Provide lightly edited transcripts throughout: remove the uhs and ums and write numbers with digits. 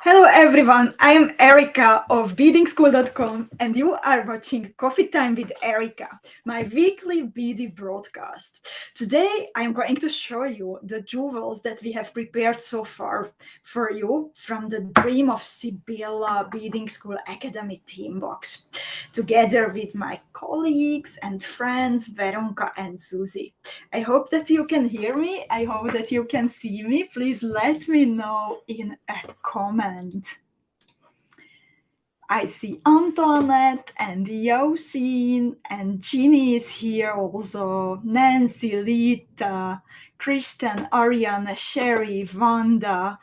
Hello everyone, I am Erika of Beadingschool.com and you are watching Coffee Time with Erika, my weekly beady broadcast. Today I am going to show you the jewels that we have prepared so far for you from the Dream of Sybilla Beading School Academy Theme Box, together with my colleagues and friends Veronka and Susie. I hope that you can hear me. I hope that you can see me. Please let me know in a comment. I see Antoinette and Yosin and Ginny is here also. Nancy, Lita, Kristen, Ariana, Sherry, Wanda.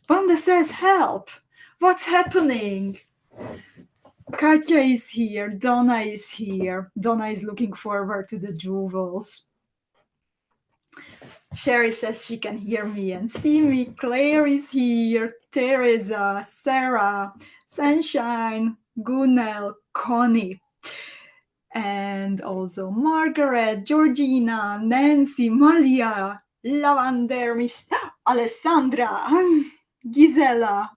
Wanda says help. What's happening? Katya is here. Donna is here. Donna is looking forward to the jewels. Sherry says she can hear me and see me. Claire is here. Teresa, Sarah, Sunshine, Gunel, Connie, and also Margaret, Georgina, Nancy, Malia, Lavander, Miss Alessandra, Gisela,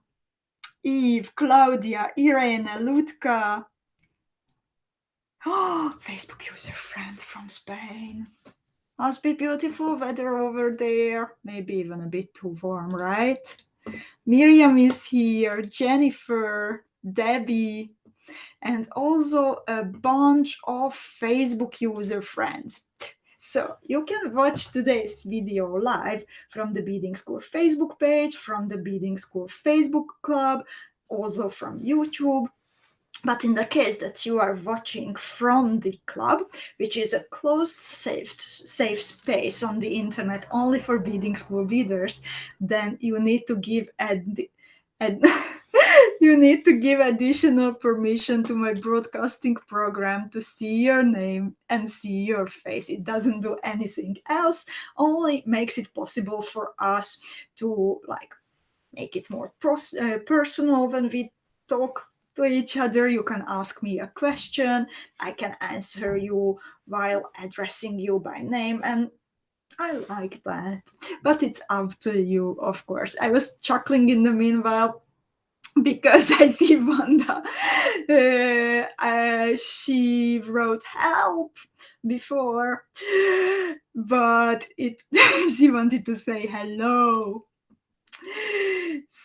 Eve, Claudia, Irene, Lutka. Oh, Facebook user friend from Spain. Must be beautiful weather over there. Maybe even a bit too warm, right? Miriam is here, Jennifer, Debbie, and also a bunch of Facebook user friends. So you can watch today's video live from the Beading School Facebook page, from the Beading School Facebook Club, also from YouTube. But in the case that you are watching from the club, which is a closed, safe space on the internet only for Beading School beaders, then you need to give you need to give additional permission to my broadcasting program to see your name and see your face. It doesn't do anything else, only makes it possible for us to make it more personal when we talk to each other. You can ask me a question, I can answer you while addressing you by name, and I like that. But it's up to you, of course. I was chuckling in the meanwhile because I see Wanda. She wrote help before, but she wanted to say hello.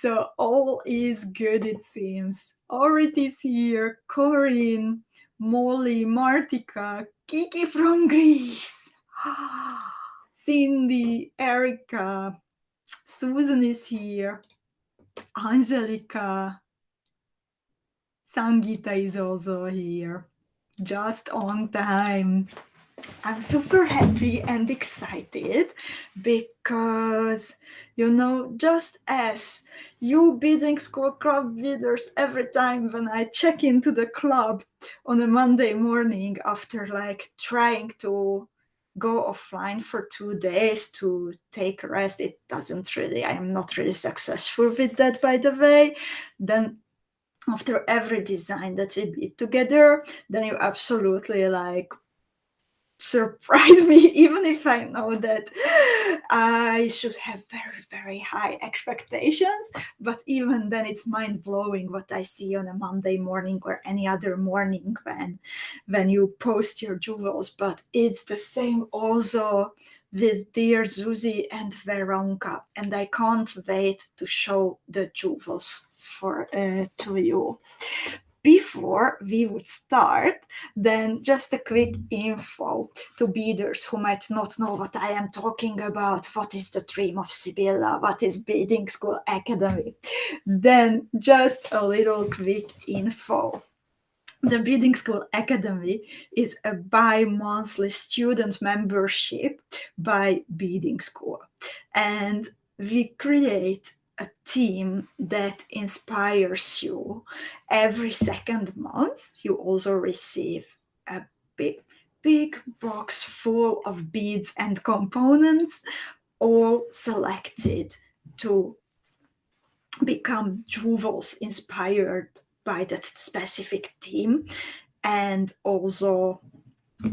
So all is good, it seems. Orit is here, Corinne, Molly, Martika, Kiki from Greece, Cindy, Erika, Susan is here, Angelica, Sangita is also here, just on time. I'm super happy and excited because, just as you Beading School Club readers, every time when I check into the club on a Monday morning after trying to go offline for 2 days to take a rest, I am not really successful with that, by the way. Then after every design that we beat together, then you absolutely surprise me, even if I know that I should have very, very high expectations. But even then, it's mind-blowing what I see on a Monday morning or any other morning when you post your jewels. But it's the same also with dear Susie and Veronka, and I can't wait to show the jewels to you. Before we would start, then just a quick info to beaders who might not know what I am talking about. What is the Dream of Sybilla? What is Beading School Academy? Then just a little quick info. The Beading School Academy is a bi-monthly student membership by Beading School, and we create a team that inspires you. Every second month, you also receive a big box full of beads and components, all selected to become jewels inspired by that specific theme, and also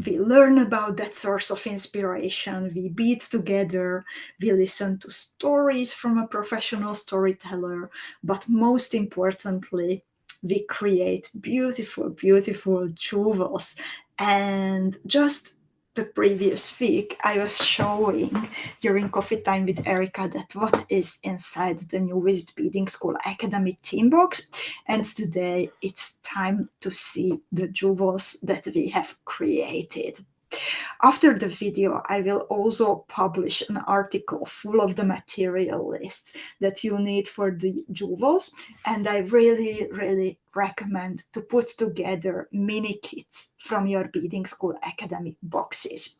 We learn about that source of inspiration, we bead together, we listen to stories from a professional storyteller, but most importantly, we create beautiful, beautiful jewels. And just the previous week, I was showing during coffee time with Erika that what is inside the newest Beadingschool Academy Theme Box. And today it's time to see the jewels that we have created. After the video, I will also publish an article full of the material lists that you need for the jewels, and I really, really recommend to put together mini kits from your Beadingschool Academy boxes.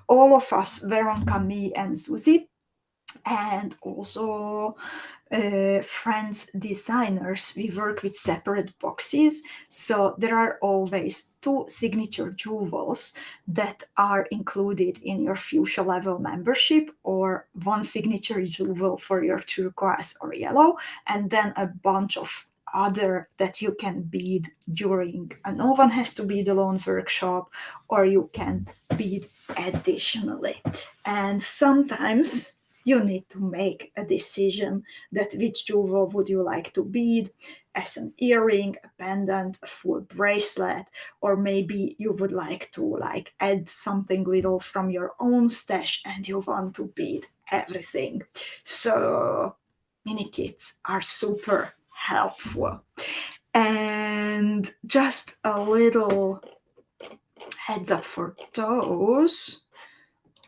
All of us, Veronica, me, and Susie, and also friends designers, we work with separate boxes, so there are always 2 signature jewels that are included in your fuchsia level membership, or 1 signature jewel for your turquoise or yellow, and then a bunch of other that you can bead during no one has to bead alone workshop, or you can bead additionally. And sometimes you need to make a decision that which jewel would you like to bead as an earring, a pendant, a full bracelet, or maybe you would like to add something little from your own stash and you want to bead everything. So mini kits are super helpful. And just a little heads up for those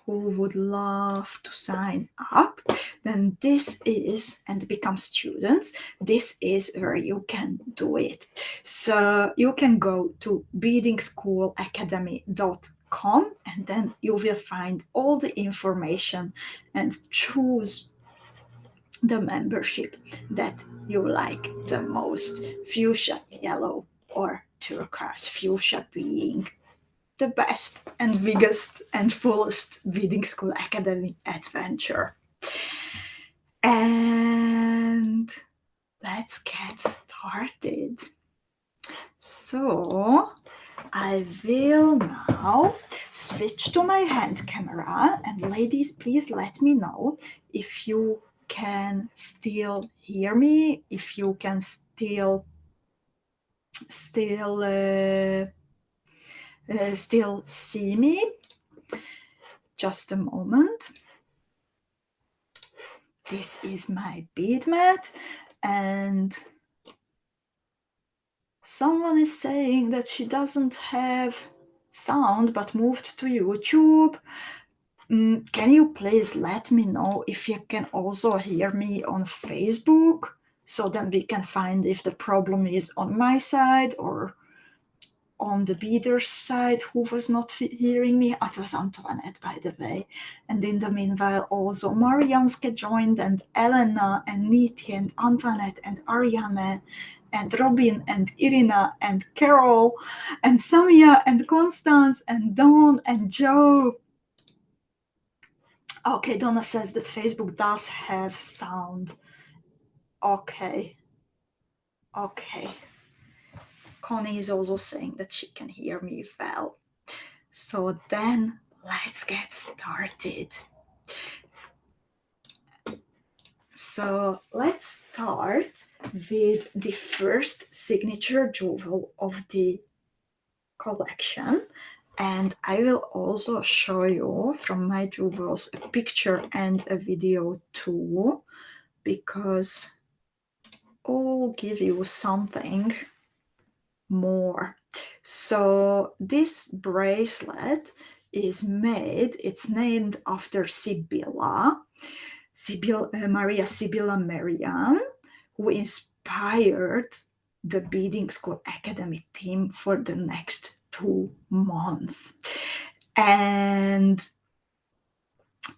who would love to sign up, then this is, and become students, this is where you can do it. So you can go to beadingschoolacademy.com, and then you will find all the information and choose the membership that you like the most, fuchsia, yellow, or turquoise, fuchsia being the best and biggest and fullest Beadingschool Academy adventure. And let's get started. So I will now switch to my hand camera, and ladies, please let me know if you can still hear me, if you can still see me. Just a moment. This is my bead mat, and someone is saying that she doesn't have sound but moved to YouTube. Can you please let me know if you can also hear me on Facebook, so then we can find if the problem is on my side or on the beader's side who was not hearing me. It was Antoinette, by the way. And in the meanwhile, also Marianske joined, and Elena, and Niti, and Antoinette, and Ariane, and Robin, and Irina, and Carol, and Samia, and Constance, and Dawn, and Joe. Okay, Donna says that Facebook does have sound. Okay. Connie is also saying that she can hear me well. So then let's get started. So let's start with the first signature jewel of the collection. And I will also show you from my jewels a picture and a video too, because I'll give you something more. So this bracelet is made, it's named after Sybilla, Maria Sybilla Marian, who inspired the Beadingschool Academy theme for the next 2 months. And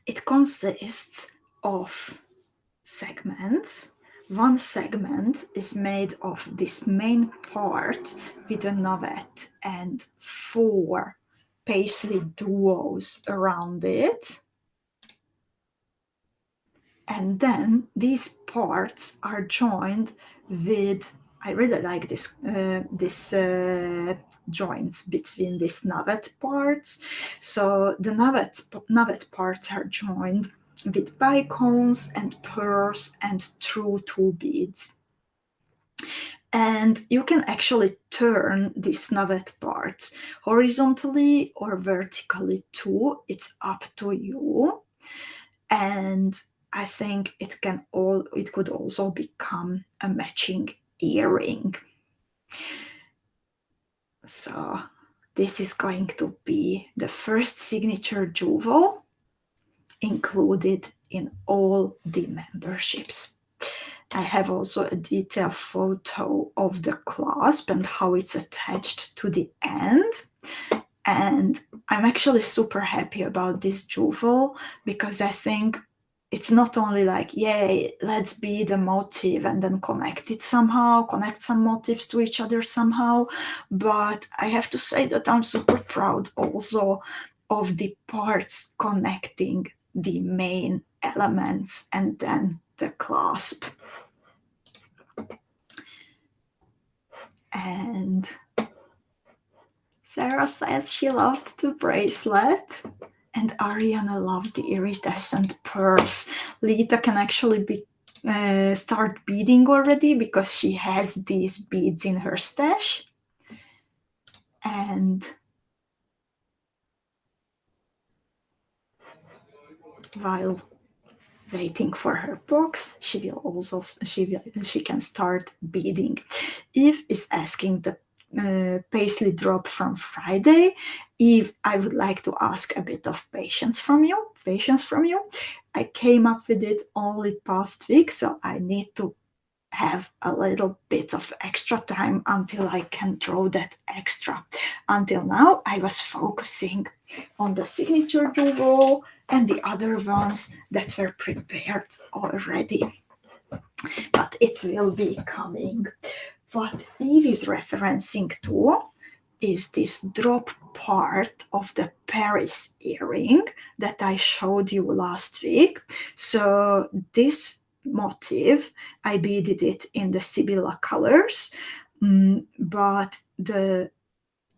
it consists of segments. One segment is made of this main part with a novette and 4 paisley duos around it. And then these parts are joined with I really like this joints between these navet parts. So the navet parts are joined with bicones and pearls and through 2 beads. And you can actually turn these navet parts horizontally or vertically too. It's up to you. And I think it could also become a matching earring. So this is going to be the first signature jewel included in all the memberships. I have also a detailed photo of the clasp and how it's attached to the end. And I'm actually super happy about this jewel because I think it's not only like, yay, let's be the motif and then connect it somehow, connect some motifs to each other somehow. But I have to say that I'm super proud also of the parts connecting the main elements and then the clasp. And Sarah says she loves the bracelet. And Ariana loves the iridescent pearls. Lita can actually start beading already because she has these beads in her stash. And while waiting for her box, she can start beading. Eve is asking the paisley drop from Friday. Eve, I would like to ask a bit of patience from you. I came up with it only past week, so I need to have a little bit of extra time until I can draw that extra. Until now, I was focusing on the signature jewel and the other ones that were prepared already. But it will be coming. What Eve is referencing to is this drop part of the Paris earring that I showed you last week. So this motif, I beaded it in the Sybilla colors, but the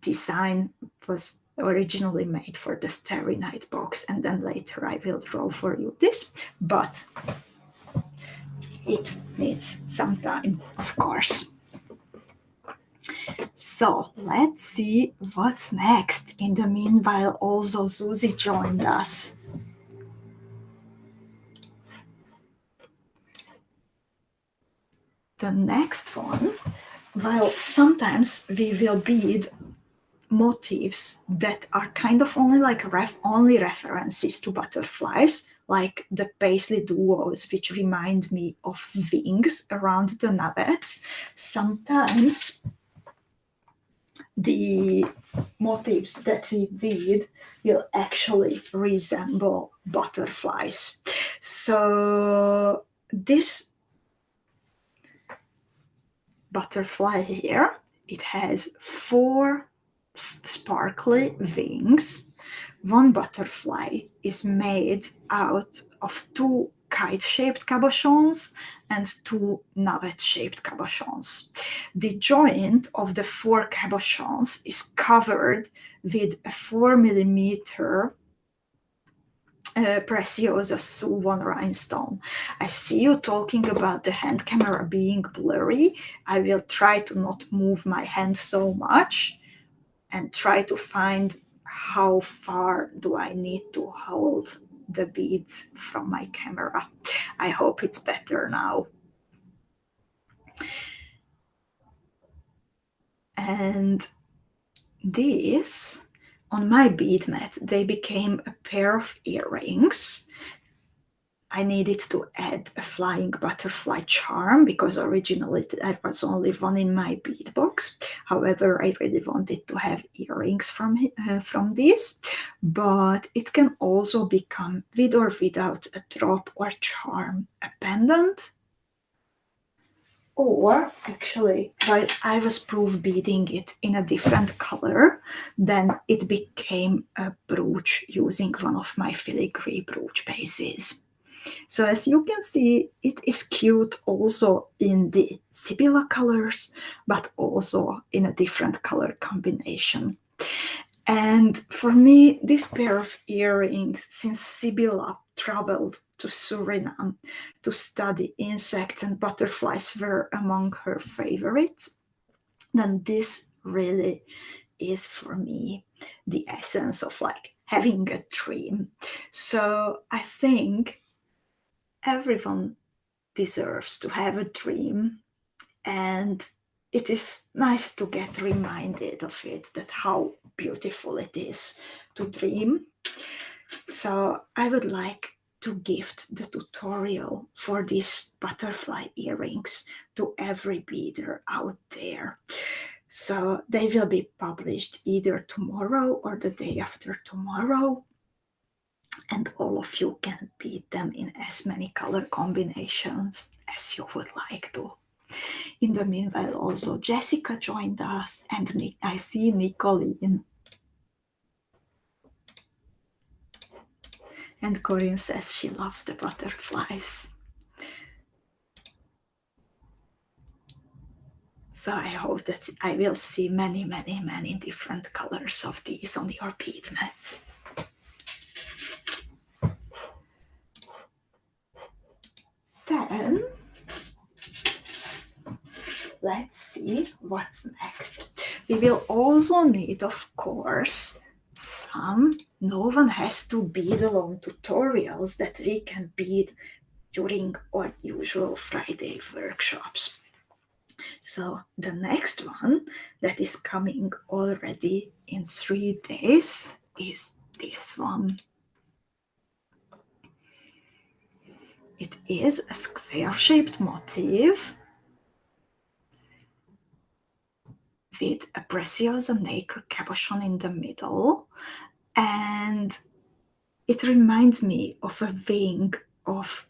design was originally made for the Starry Night box, and then later I will draw for you this, but it needs some time, of course. So let's see what's next. In the meanwhile, also Susie joined us. The next one, well, sometimes we will bead motifs that are kind of only like only references to butterflies, like the paisley duos, which remind me of wings around the navets. Sometimes the motifs that we bead will actually resemble butterflies. So this butterfly here, it has 4 sparkly wings. One butterfly is made out of 2 kite-shaped cabochons and 2 navet-shaped cabochons. The joint of the 4 cabochons is covered with a 4mm Preciosa Suwon rhinestone. I see you talking about the hand camera being blurry. I will try to not move my hand so much and try to find how far do I need to hold the beads from my camera. I hope it's better now. And these, on my bead mat, they became a pair of earrings. I needed to add a flying butterfly charm because originally there was only one in my bead box. However, I really wanted to have earrings from this, but it can also become, with or without a drop or charm, a pendant. Or actually, while I was proof beading it in a different color, then it became a brooch using one of my filigree brooch bases. So as you can see, it is cute also in the Sybilla colors, but also in a different color combination. And for me, this pair of earrings, since Sybilla traveled to Suriname to study insects and butterflies, were among her favorites, then this really is for me the essence of like having a dream. So I think everyone deserves to have a dream, and it is nice to get reminded of it, that how beautiful it is to dream. So I would like to gift the tutorial for these butterfly earrings to every beader out there. So they will be published either tomorrow or the day after tomorrow, and all of you can bead them in as many color combinations as you would like to. In the meanwhile, also Jessica joined us, and I see Nicolene. And Corinne says she loves the butterflies. So I hope that I will see many, many, many different colors of these on your bead mats. Then let's see what's next. We will also need, of course, some no one has to bead alone tutorials that we can bead during our usual Friday workshops. So the next one that is coming already in 3 days is this one. It is a square-shaped motif with a preciosa nacre cabochon in the middle, and it reminds me of a wing of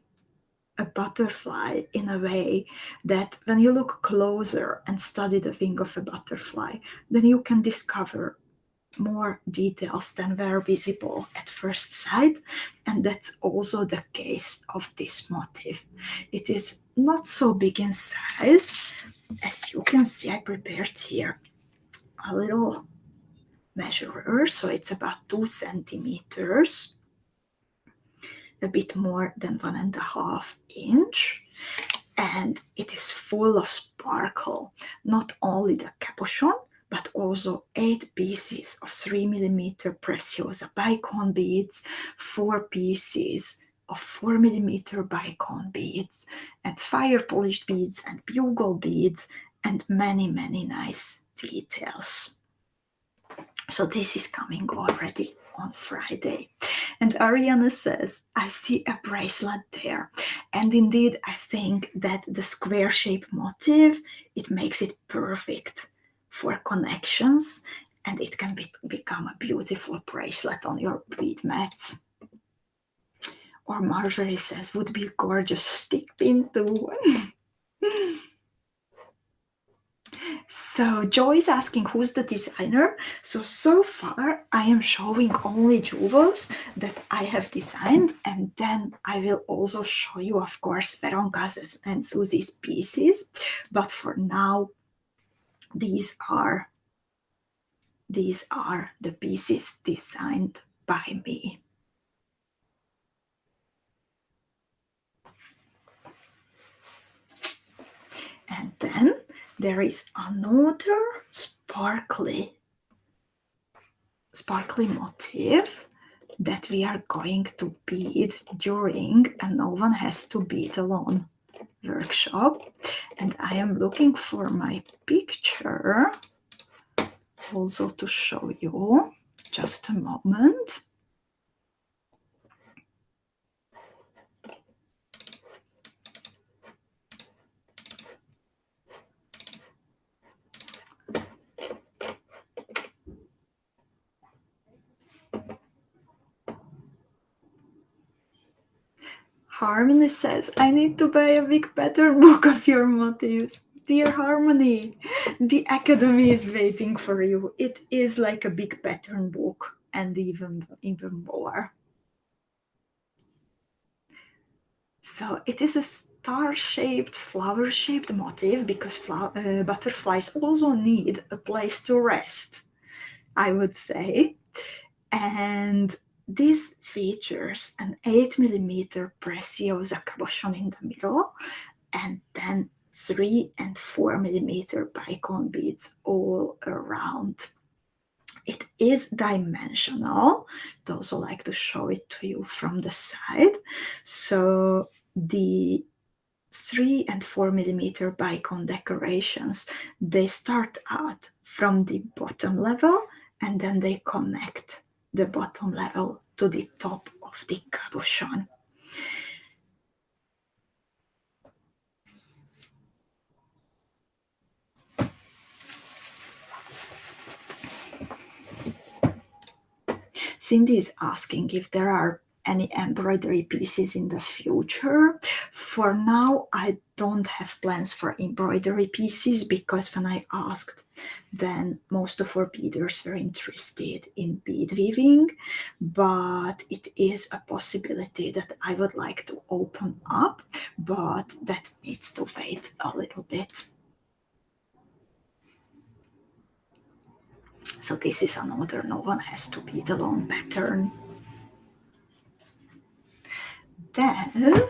a butterfly in a way that when you look closer and study the wing of a butterfly, then you can discover more details than were visible at first sight, and that's also the case of this motif. It is not so big in size. As you can see, I prepared here a little measurer, so it's about 2 centimeters, a bit more than 1.5 inch, and it is full of sparkle. Not only the cabochon, but also 8 pieces of 3mm preciosa bicone beads, 4 pieces of 4mm bicone beads, and fire polished beads and bugle beads, and many, many nice details. So this is coming already on Friday. And Ariana says, I see a bracelet there. And indeed, I think that the square shape motif, it makes it perfect for connections, and it can become a beautiful bracelet on your bead mats. Or Marjorie says, would be a gorgeous stick pin too. So Joy is asking who's the designer. So far I am showing only jewels that I have designed, and then I will also show you, of course, Veronika's and Susie's pieces. But for now, these are the pieces designed by me. And then there is another sparkly motif that we are going to bead during a No One Has to Bead Alone workshop. And I am looking for my picture also to show you. Just a moment. Harmony says, I need to buy a big pattern book of your motifs. Dear Harmony, the Academy is waiting for you. It is like a big pattern book, and even more. So it is a star-shaped, flower-shaped motif because butterflies also need a place to rest, I would say. And this features an 8 mm preciosa cabochon in the middle, and then 3 and 4 mm bicone beads all around. It is dimensional. I'd also like to show it to you from the side. So the 3 and 4 mm bicone decorations, they start out from the bottom level and then they connect the bottom level to the top of the cabochon. Cindy is asking if there are any embroidery pieces in the future. For now, I don't have plans for embroidery pieces because when I asked, then most of our beaders were interested in bead weaving, but it is a possibility that I would like to open up, but that needs to wait a little bit. So this is another No One Has to Bead Alone pattern. Then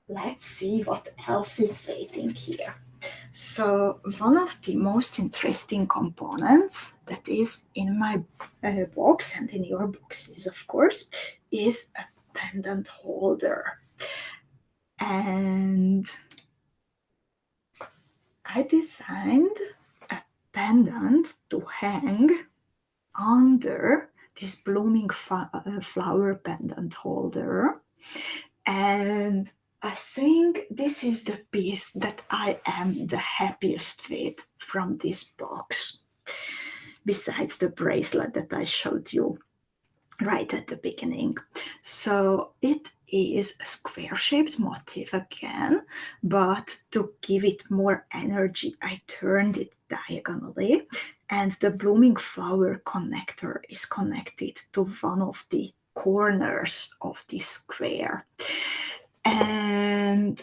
let's see what else is waiting here. So one of the most interesting components that is in my box and in your boxes, of course, is a pendant holder. And I designed a pendant to hang under this blooming flower pendant holder. And I think this is the piece that I am the happiest with from this box, besides the bracelet that I showed you right at the beginning. So it is a square-shaped motif again, but to give it more energy, I turned it diagonally, and the blooming flower connector is connected to one of the corners of the square. And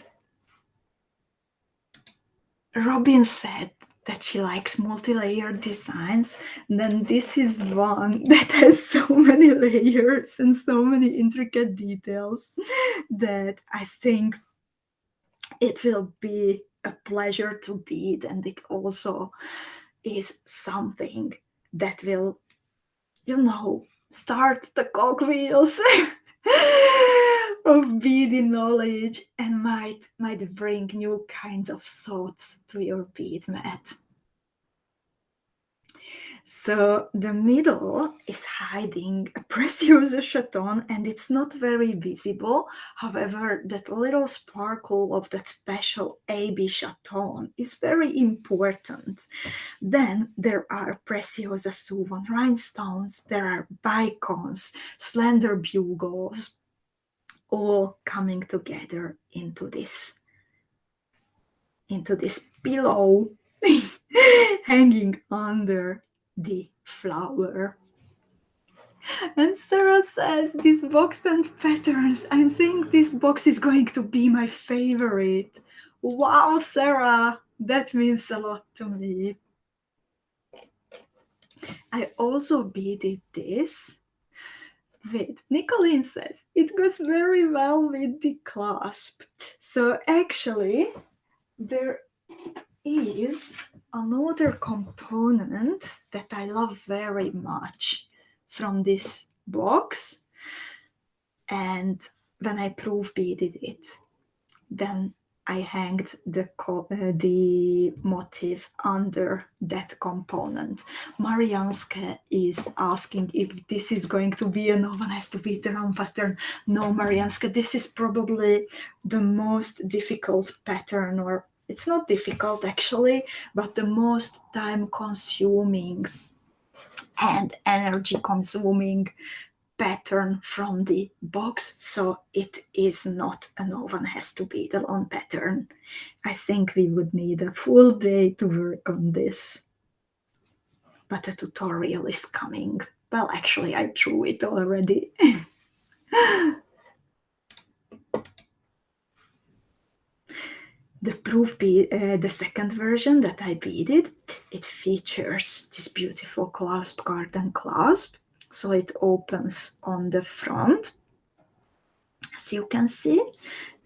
Robin said that she likes multi-layered designs, then this is one that has so many layers and so many intricate details that I think it will be a pleasure to bead, and it also is something that will, start the cogwheels of beading knowledge and might bring new kinds of thoughts to your bead mat. So the middle is hiding a precious chaton, and it's not very visible. However, that little sparkle of that special AB chaton is very important. Then there are preciosa suvan rhinestones, there are bicons, slender bugles, all coming together into this pillow hanging under the flower. And Sarah says, this box and patterns, I think this box is going to be my favorite. Wow, Sarah, that means a lot to me. I also beaded this with, Nicolene says, it goes very well with the clasp. So actually, there is another component that I love very much from this box, and when I proof beaded it, then I hanged the motif under that component. Marianska is asking if this is going to be a No One Has to Bead Alone pattern. No, Marianska, this is probably the most difficult pattern, or it's not difficult actually, but the most time-consuming and energy-consuming pattern from the box, so it is not a No One Has to Bead Alone pattern. I think we would need a full day to work on this, but a tutorial is coming. Well, actually, I drew it already. The proof bead, the second version that I beaded, it features this beautiful clasp garden clasp. So it opens on the front, as you can see,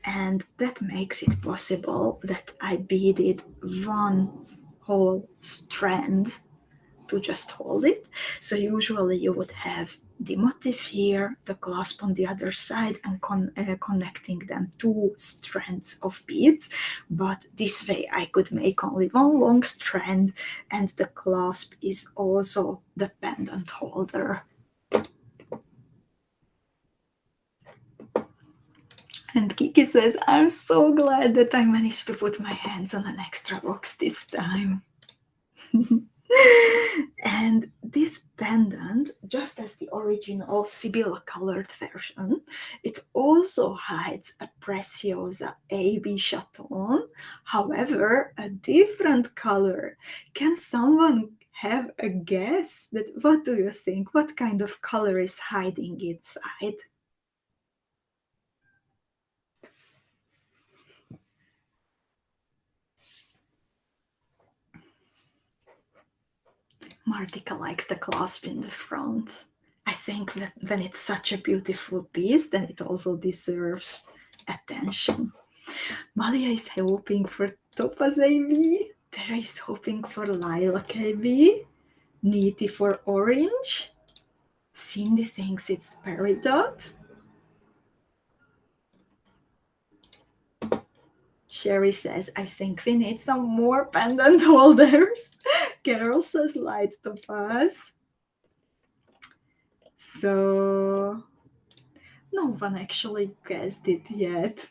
and that makes it possible that I beaded one whole strand to just hold it. So usually you would have the motif here, the clasp on the other side, and connecting them two strands of beads. But this way I could make only one long strand, and the clasp is also the pendant holder. And Kiki says, I'm so glad that I managed to put my hands on an extra box this time. And this pendant, just as the original Sybilla colored version, it also hides a Preciosa AB chaton, however, a different color. Can someone have a guess? What do you think? What kind of color is hiding inside? Martika likes the clasp in the front. I think that when it's such a beautiful piece, then it also deserves attention. Malia is hoping for Topaz AB. Terry is hoping for Lilac AB. Neety for Orange. Cindy thinks it's Peridot. Sherry says, I think we need some more pendant holders. Carol says Light Topaz. So no one actually guessed it yet.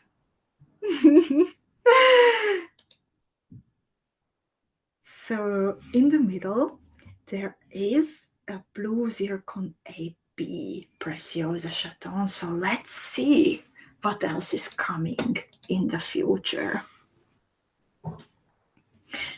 So in the middle, there is a blue zircon AB Preciosa chaton. So let's see what else is coming in the future.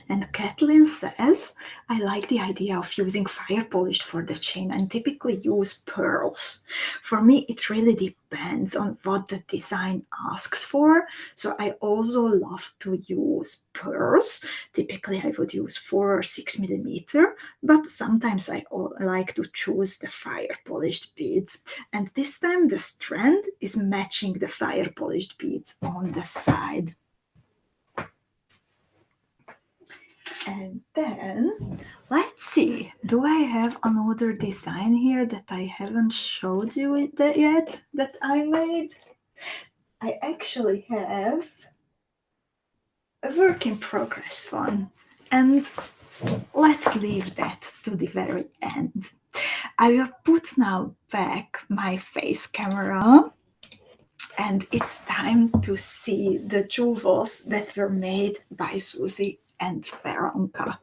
And Kathleen says, I like the idea of using fire polished for the chain and typically use pearls. For me, it really depends on what the design asks for. So I also love to use pearls. Typically, I would use 4 or 6 millimeter, but sometimes I like to choose the fire polished beads. And this time the strand is matching the fire polished beads on the side. And then, let's see, do I have another design here that I haven't showed you yet that I made? I actually have a work in progress one, and let's leave that to the very end. I will put now back my face camera, and it's time to see the jewels that were made by Susie and Veronica.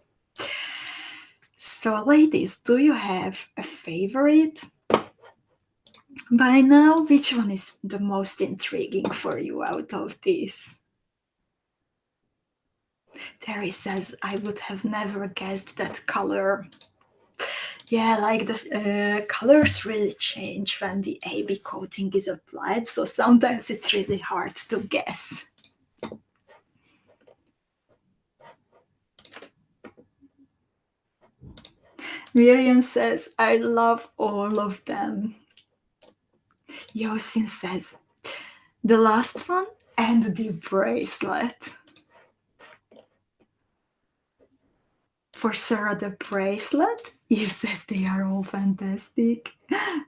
So, ladies, do you have a favorite by now? Which one is the most intriguing for you out of these? Terry says, I would have never guessed that color. Yeah, like the colors really change when the AB coating is applied, so sometimes it's really hard to guess. Miriam says, I love all of them. Yosin says, the last one and the bracelet. For Sarah, the bracelet, Eve says they are all fantastic.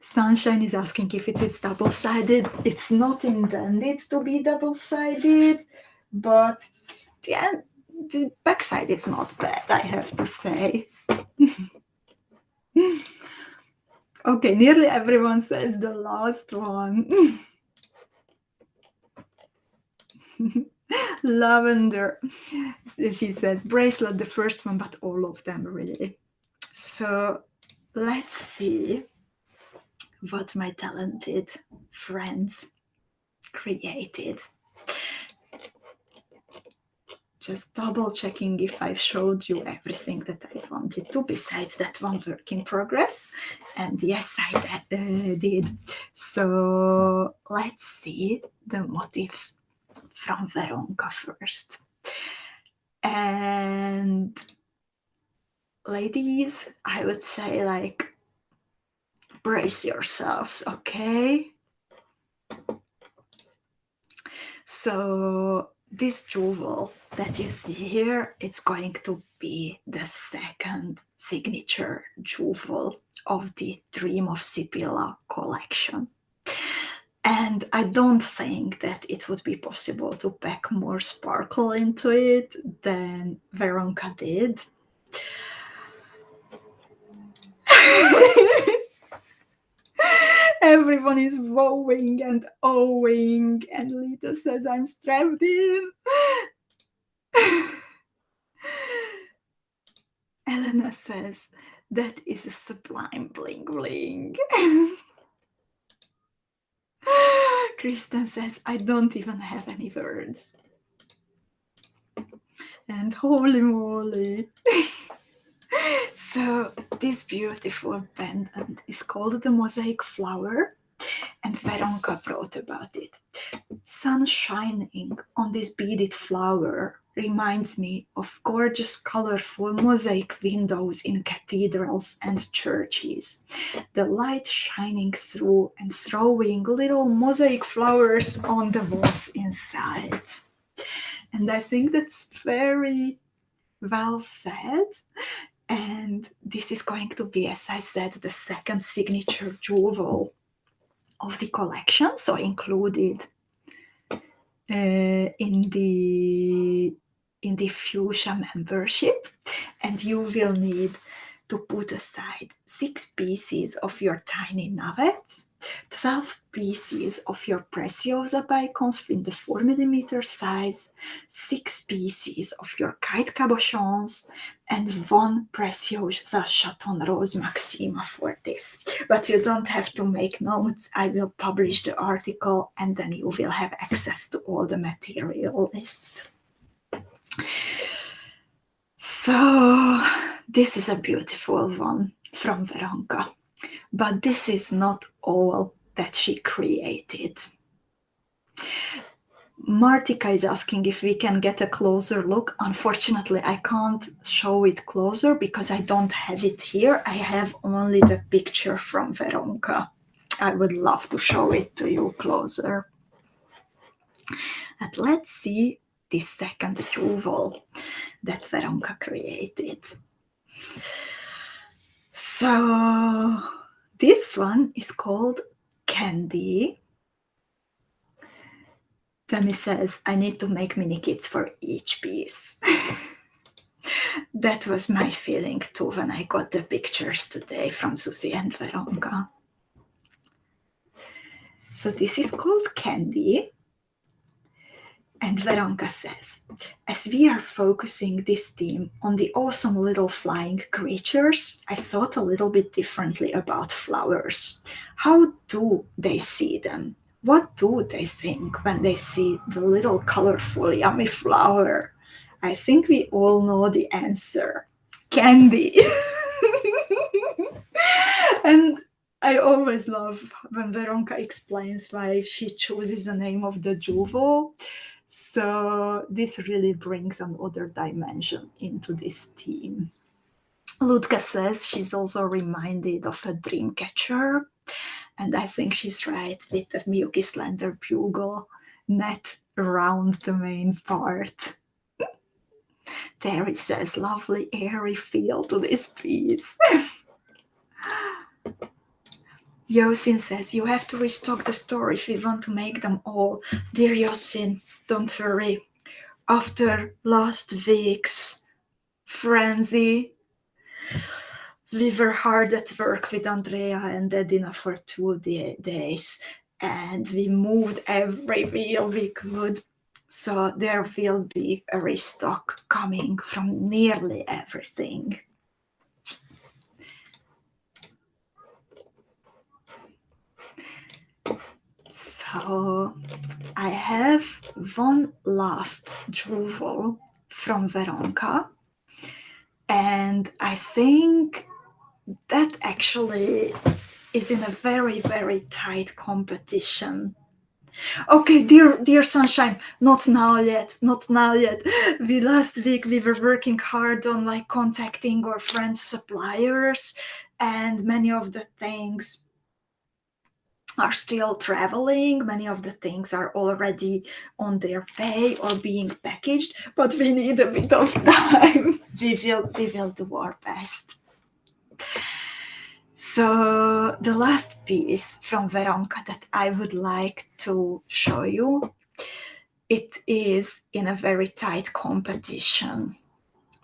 Sunshine is asking if it is double-sided. It's not intended to be double-sided, but the backside is not bad, I have to say. Okay, nearly everyone says the last one. Lavender. She says bracelet, the first one, but all of them really. So let's see what my talented friends created. Just double checking if I've showed you everything that I wanted to, besides that one work in progress. And yes, I did. So let's see the motifs from Veronica first. And ladies, I would say, like, brace yourselves, okay? So this jewel that you see here, it's going to be the second signature jewel of the Dream of Sybilla collection. And I don't think that it would be possible to pack more sparkle into it than Veronica did. Everyone is wowing and owing, and Lita says, I'm strapped in. Elena says, that is a sublime bling bling. Kristen says, I don't even have any words. And holy moly. So this beautiful pendant is called the Mosaic Flower, and Veronica wrote about it. Sun shining on this beaded flower reminds me of gorgeous, colorful mosaic windows in cathedrals and churches. The light shining through and throwing little mosaic flowers on the walls inside. And I think that's very well said. And this is going to be, as I said, the second signature jewel of the collection, so included in the fuchsia membership. And you will need to put aside 6 pieces of your tiny nuggets, 12 pieces of your preciosa bicons in the 4mm size, 6 pieces of your kite cabochons, and 1 preciosa chaton rose maxima for this. But you don't have to make notes. I will publish the article, and then you will have access to all the material list. So this is a beautiful one from Veronica, but this is not all that she created. Martika is asking if we can get a closer look. Unfortunately, I can't show it closer because I don't have it here. I have only the picture from Veronica. I would love to show it to you closer. And let's see the second jewel that Veronica created. So this one is called Candy. Tammy says, I need to make mini kits for each piece. That was my feeling too when I got the pictures today from Susie and Veronica. So this is called Candy. And Veronica says, as we are focusing this theme on the awesome little flying creatures, I thought a little bit differently about flowers. How do they see them? What do they think when they see the little colorful yummy flower? I think we all know the answer. Candy. And I always love when Veronica explains why she chooses the name of the jewel. So this really brings another dimension into this theme. Ludka says she's also reminded of a dream catcher, and I think she's right, with the milky slender bugle net around the main part. Terry says, lovely airy feel to this piece. Yosin says, you have to restock the store if we want to make them all. Dear Yosin, don't worry. After last week's frenzy, we were hard at work with Andrea and Edina for 2 days, and we moved every wheel we could. So there will be a restock coming from nearly everything. So I have one last jewel from Veronica, and I think that actually is in a very, very tight competition Okay, dear sunshine, not now yet, not now yet. Last week we were working hard on like contacting our friends' suppliers, and many of the things are still traveling. Many of the things are already on their way or being packaged, but we need a bit of time. We will do our best. So the last piece from Veronka that I would like to show you, it is in a very tight competition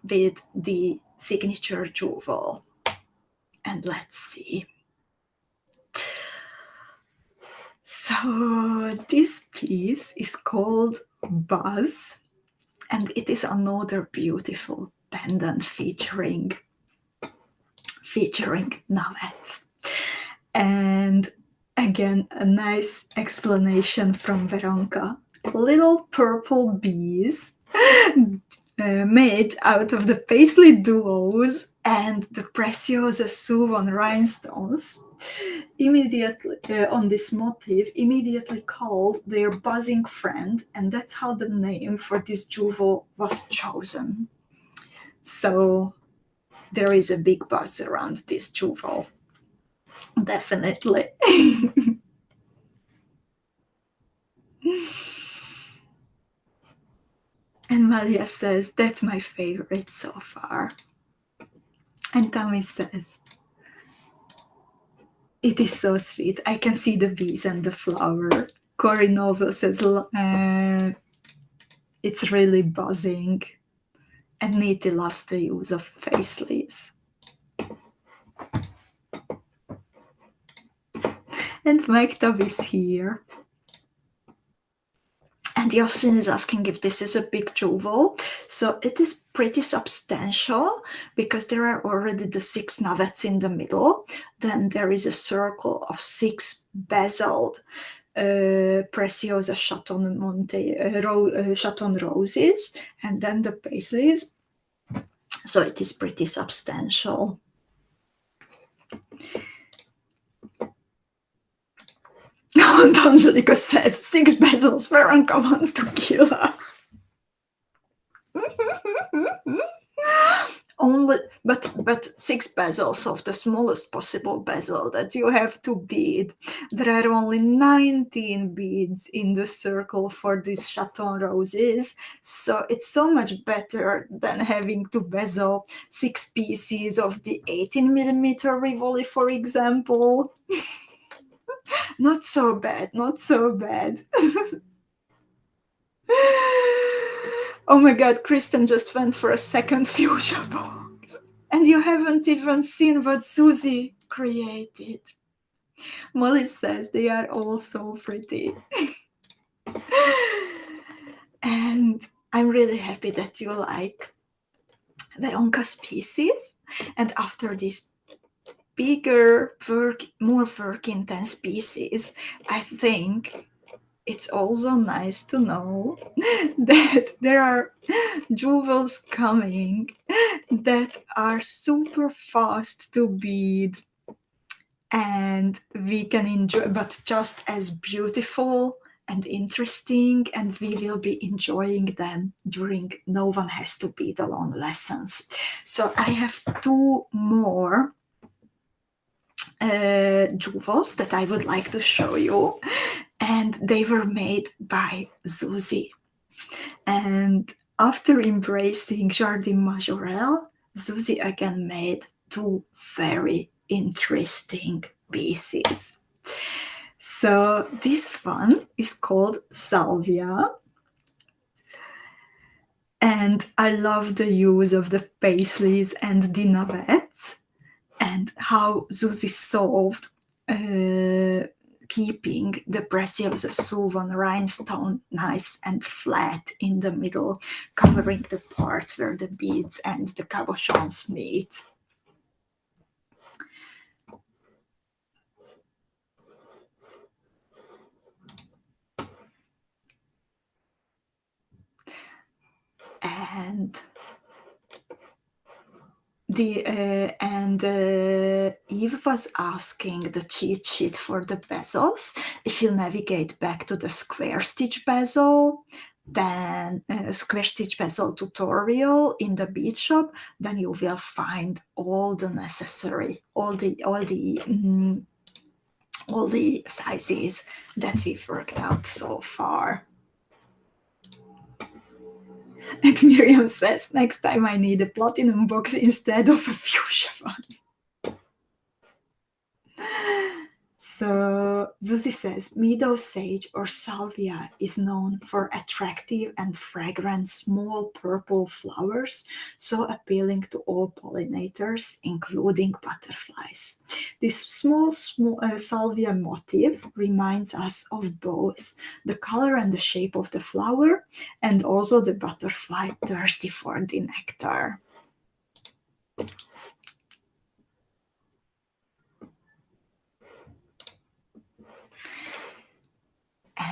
with the signature jewel. And let's see. So this piece is called Buzz, and it is another beautiful pendant featuring nuggets. And again, a nice explanation from Veronka. Little purple bees made out of the paisley duos and the Preciosa Suvan rhinestones immediately on this motif immediately called their buzzing friend, and that's how the name for this jewel was chosen. So there is a big buzz around this jewel, definitely. And Malia says, that's my favorite so far. And Tommy says, it is so sweet. I can see the bees and the flower. Corinne also says, it's really buzzing. And Niti loves the use of paisleys. And Mektab is here. And Yosin is asking if this is a big jewel. So it is pretty substantial because there are already the 6 navets in the middle. Then there is a circle of 6 bezeled Preciosa Chaton roses, and then the paisleys. So it is pretty substantial. And Angelica says 6 bezels, Veronka wants to kill us. Only, but 6 bezels of the smallest possible bezel that you have to bead. There are only 19 beads in the circle for these chaton roses, so it's so much better than having to bezel 6 pieces of the 18mm Rivoli, for example. Not so bad, not so bad. Oh my god, Kristen just went for a second fuchsia box. And you haven't even seen what Susie created. Molly says they are all so pretty. And I'm really happy that you like Veronka's pieces. And after this bigger, more work-intense pieces, I think it's also nice to know that there are jewels coming that are super fast to bead and we can enjoy, but just as beautiful and interesting, and we will be enjoying them during No One Has to Bead Alone lessons. So I have 2 more jewels that I would like to show you, and they were made by Susie. And after embracing Jardin Majorelle, Susie again made 2 very interesting pieces. So this one is called Salvia, and I love the use of the paisleys and the navettes, and how Susie solved keeping the Preciosa Suvan rhinestone nice and flat in the middle, covering the part where the beads and the cabochons meet. And Eve was asking the cheat sheet for the bezels. If you navigate back to the square stitch bezel, then square stitch bezel tutorial in the bead shop, then you will find all the necessary, all the sizes that we've worked out so far. And Miriam says, next time I need a platinum box instead of a fuchsia one. So Susie says, meadow sage or salvia is known for attractive and fragrant small purple flowers, so appealing to all pollinators, including butterflies. This small salvia motif reminds us of both the color and the shape of the flower, and also the butterfly thirsty for the nectar.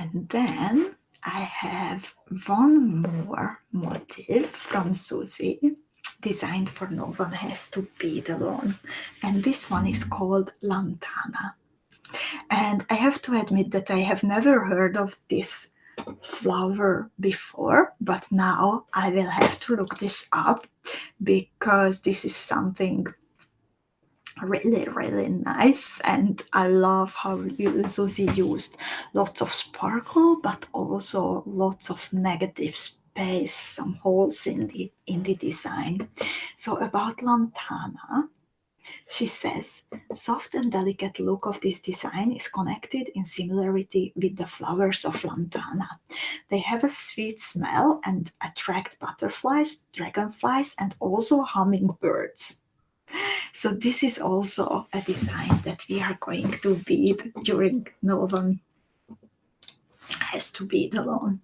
And then I have one more motif from Susie, designed for No One Has to Bead Alone. And this one is called Lantana. And I have to admit that I have never heard of this flower before, but now I will have to look this up because this is something really nice, and I love how Susie used lots of sparkle but also lots of negative space, some holes in the design. So about Lantana, she says, soft and delicate look of this design is connected in similarity with the flowers of Lantana. They have a sweet smell and attract butterflies, dragonflies, and also hummingbirds. So this is also a design that we are going to bead during No One Has to Bead Alone.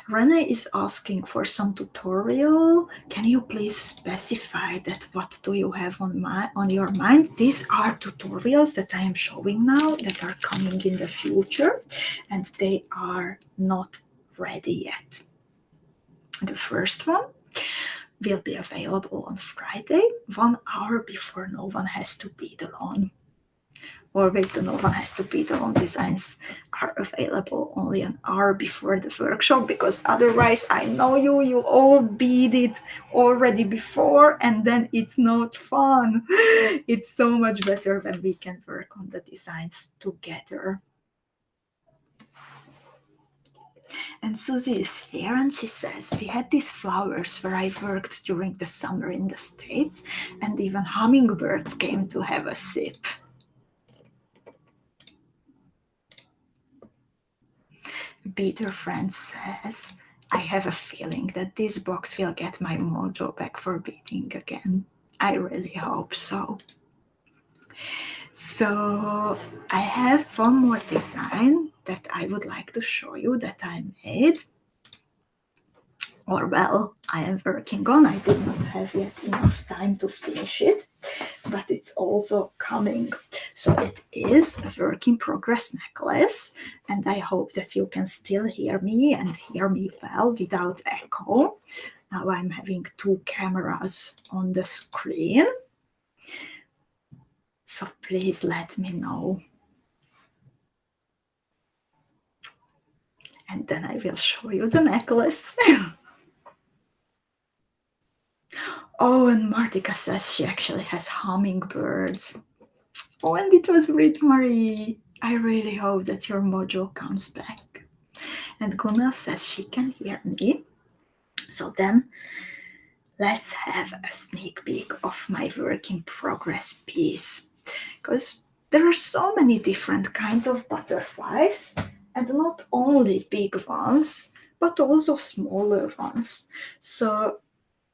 Renee is asking for some tutorial. Can you please specify that what do you have on your mind? These are tutorials that I am showing now that are coming in the future, and they are not ready yet. The first one will be available on Friday, 1 hour before No One Has to Bead Alone. Always the No One Has to Bead Alone designs are available only an hour before the workshop, because otherwise I know you all bead it already before and then it's not fun. It's so much better when we can work on the designs together. And Susie is here and she says, we had these flowers where I worked during the summer in the States, and even hummingbirds came to have a sip. Peter friend says, I have a feeling that this box will get my mojo back for beading again. I really hope so. So I have one more design that I would like to show you that I made. Or well, I am working on. I did not have yet enough time to finish it, but it's also coming. So it is a work in progress necklace, and I hope that you can still hear me and hear me well without echo. Now I'm having two cameras on the screen, so please let me know. And then I will show you the necklace. Oh, and Martika says she actually has hummingbirds. Oh, and it was with Marie. I really hope that your mojo comes back. And Gunnar says she can hear me. So then let's have a sneak peek of my work in progress piece. Because there are so many different kinds of butterflies, and not only big ones, but also smaller ones. So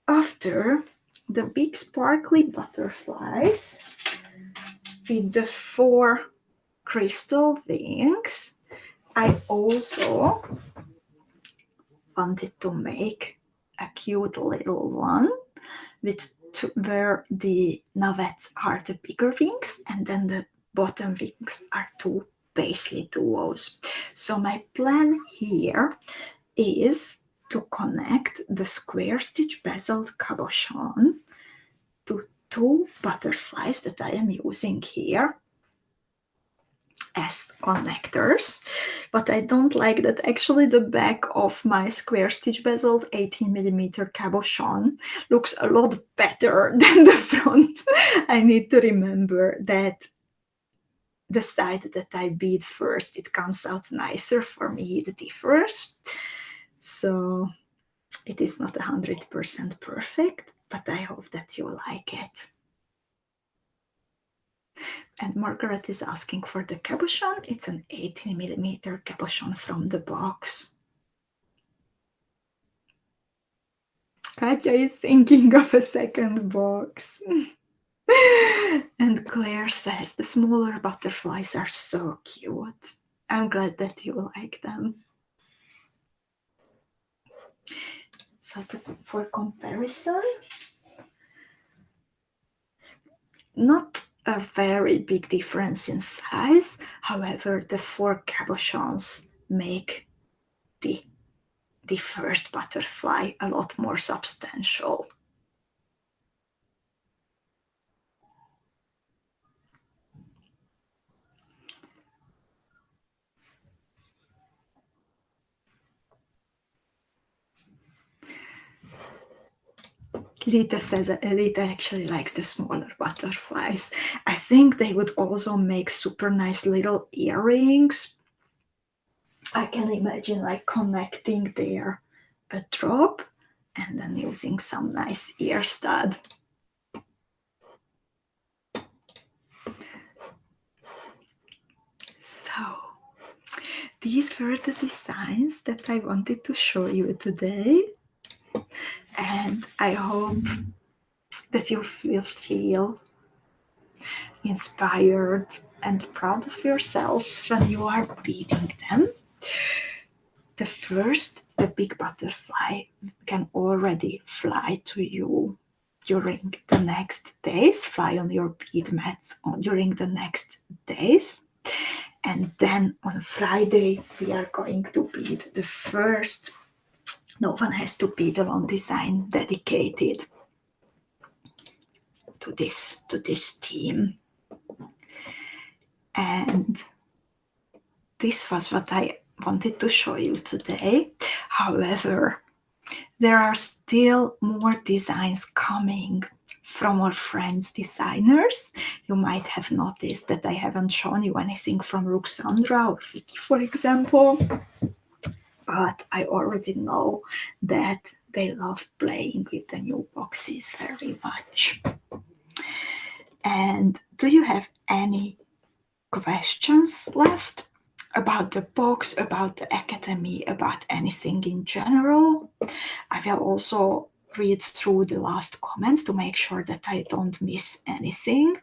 after the big sparkly butterflies with the 4 crystal wings, I also wanted to make a cute little one where the navets are the bigger wings, and then the bottom wings are 2 paisley duos. So my plan here is to connect the square stitch bezeled cabochon to two butterflies that I am using here as connectors, but I don't like that actually the back of my square stitch bezeled 18mm cabochon looks a lot better than the front. I need to remember that the side that I bead first, it comes out nicer. For me, it differs. So it is not 100% perfect, but I hope that you like it. And Margaret is asking for the cabochon. It's an 18mm cabochon from the box. Katja is thinking of a second box. And Claire says the smaller butterflies are so cute. I'm glad that you like them. So for comparison, not a very big difference in size. However, the four cabochons make the first butterfly a lot more substantial. Lita says that Lita actually likes the smaller butterflies. I think they would also make super nice little earrings. I can imagine like connecting there a drop and then using some nice ear stud. So these were the designs that I wanted to show you today. And I hope that you will feel inspired and proud of yourselves when you are beading them. The big butterfly can already fly to you during the next days, fly on your bead mats during the next days. And then on Friday, we are going to bead the first. No one has to bead alone design dedicated to this theme. And this was what I wanted to show you today. However, there are still more designs coming from our friends designers. You might have noticed that I haven't shown you anything from Ruxandra or Vicky, for example. But I already know that they love playing with the new boxes very much. And do you have any questions left about the box, about the academy, about anything in general? I will also read through the last comments to make sure that I don't miss anything.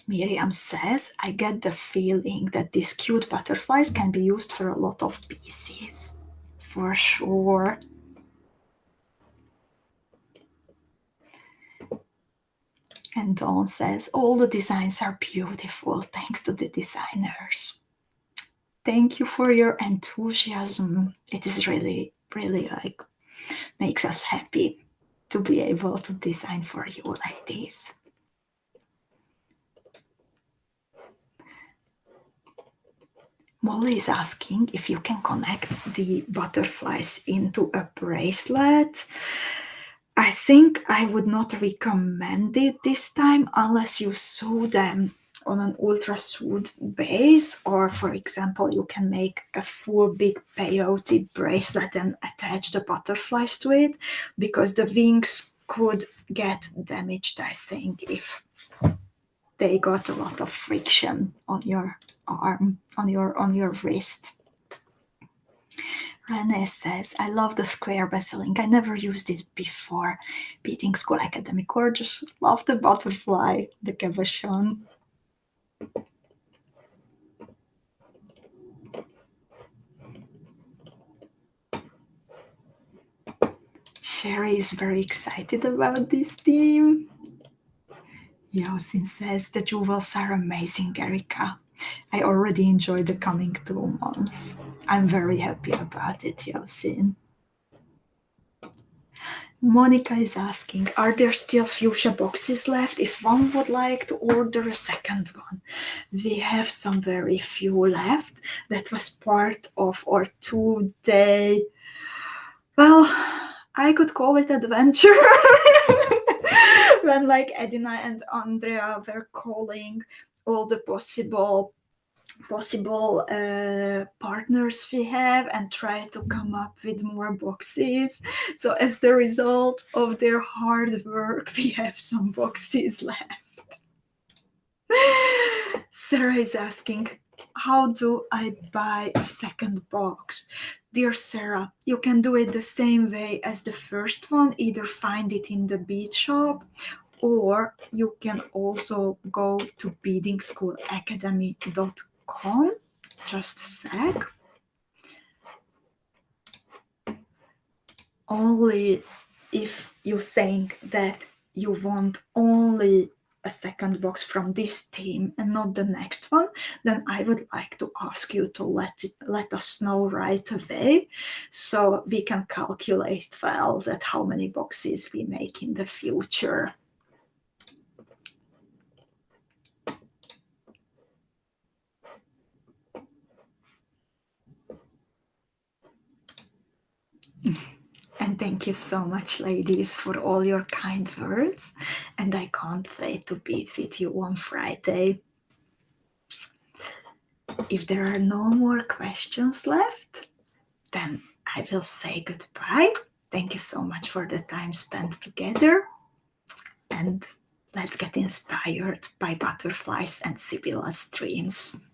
Miriam says, I get the feeling that these cute butterflies can be used for a lot of pieces. For sure. And Dawn says, all the designs are beautiful, thanks to the designers. Thank you for your enthusiasm. It is really, really like makes us happy to be able to design for you like this. Molly is asking if you can connect the butterflies into a bracelet. I think I would not recommend it this time unless you sew them on an ultra sewed base, or for example you can make a full big peyote bracelet and attach the butterflies to it, because the wings could get damaged, I think, if they got a lot of friction on your arm, on your wrist. Renee says, I love the square bezeling. I never used it before. Beadingschool Academy, gorgeous. Love the butterfly, the cabochon. Sherry is very excited about this theme. Yosin says, the jewels are amazing, Erika. I already enjoyed the coming 2 months. I'm very happy about it, Yosin. Monica is asking, are there still fuchsia boxes left if one would like to order a second one? We have some very few left. That was part of our 2-day, well, I could call it adventure. When like Edina and Andrea were calling all the possible partners we have and try to come up with more boxes. So as the result of their hard work, we have some boxes left. Sarah is asking, how do I buy a second box? Dear Sarah, you can do it the same way as the first one. Either find it in the bead shop, or you can also go to beadingschoolacademy.com. Just a sec. Only if you think that you want only a second box from this team and not the next one, then I would like to ask you to let us know right away, so we can calculate well that how many boxes we make in the future. And thank you so much, ladies, for all your kind words. And I can't wait to bead with you on Friday. If there are no more questions left, then I will say goodbye. Thank you so much for the time spent together. And let's get inspired by butterflies and Sybilla's dreams.